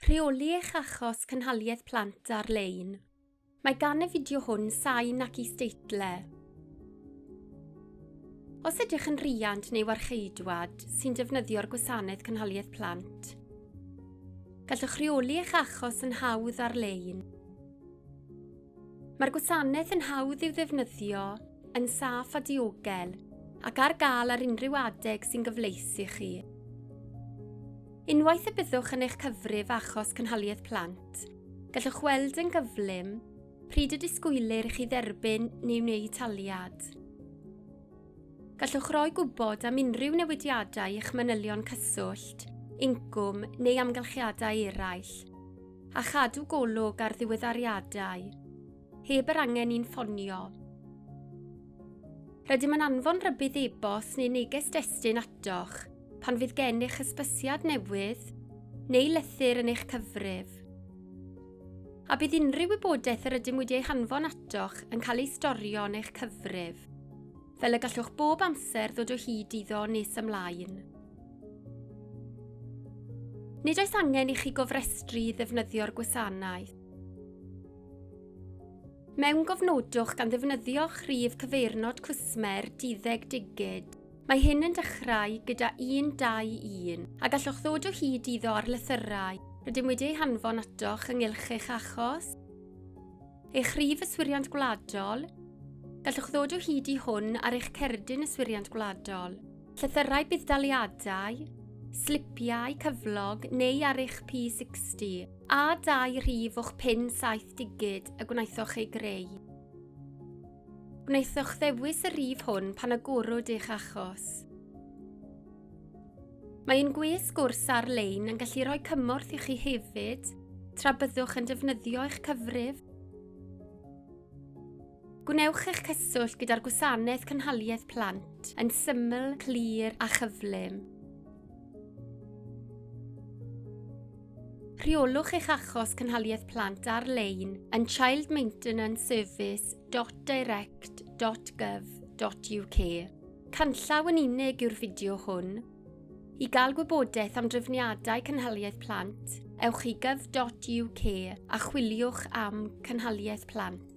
Rheoli eich Achos Cynhaliaeth Plant ar-lein. Mae gan y fideo hwn sain ac is-deitlau. Os ydych yn rhiant neu warcheidwad sy'n defnyddio'r Gwasanaeth Cynhaliaeth Plant, gallwch rheoli eich achos yn hawdd ar-lein. Mae'r gwasanaeth yn hawdd i'w ddefnyddio, yn saff a diogel, ac ar gael ar unrhyw adeg sy'n gyfleus i chi. Unwaith y byddwch yn eich cyfrif Achos Cynhaliaeth Plant, gallwch weld yn gyflym pryd y disgwylir i chi dderbyn neu wneud taliad. Gallwch roi gwybod am unrhyw newidiadau i'ch manylion cyswllt, incwm neu amgylchiadau eraill, a chadw golwg ar ddiweddariadau, heb yr angen i'n ffonio. Rydym yn anfon rybydd e-bost neu neges destun atoch pan fydd gennych hysbysiad newydd neu lythyr yn eich cyfrif. A bydd unrhyw wybodaeth yr ydym wedi ei hanfon atoch yn cael ei storio yn eich cyfrif, fel y gallwch bob amser ddod o hyd iddo nes ymlaen. Nid oes angen i chi gofrestru ddefnyddio'r gwasanaeth. Mewn gofnodwch gan ddefnyddio'ch rhif cyfeirnod cwsmer 10 Mae hyn yn dechrau gyda 121 a gallwch ddod o hyd iddo ar lythyrau rydym wedi ei hanfon atoch ynghylch eich achos, eich rhif yswiriant gwladol, gallwch ddod o hyd i hwn ar eich cerdyn yswiriant gwladol, llythyrau buddsaliadau, slipiau cyflog neu ar eich P60 a 2 rhif o'ch pin 7 digid y gwnaethoch ei greu. Gwnaethoch ddewis y rhif hwn pan agorwyd eich achos. Mae'n gwes gwrs ar-lein yn gallu rhoi cymorth i chi hefyd tra byddwch yn defnyddio eich cyfrif. Gwnewch eich cyswllt gyda'r Gwasanaeth Cynhaliaeth Plant yn syml, clir a chyflym. Rheolwch eich Achos Cynhaliaeth Plant ar-lein yn childmaintenanceservice.direct.gov.uk. Canllaw yn unig yw'r fideo hwn. I gael gwybodaeth am drefniadau Cynhaliaeth Plant, ewch i gov.uk a chwiliwch am Cynhaliaeth Plant.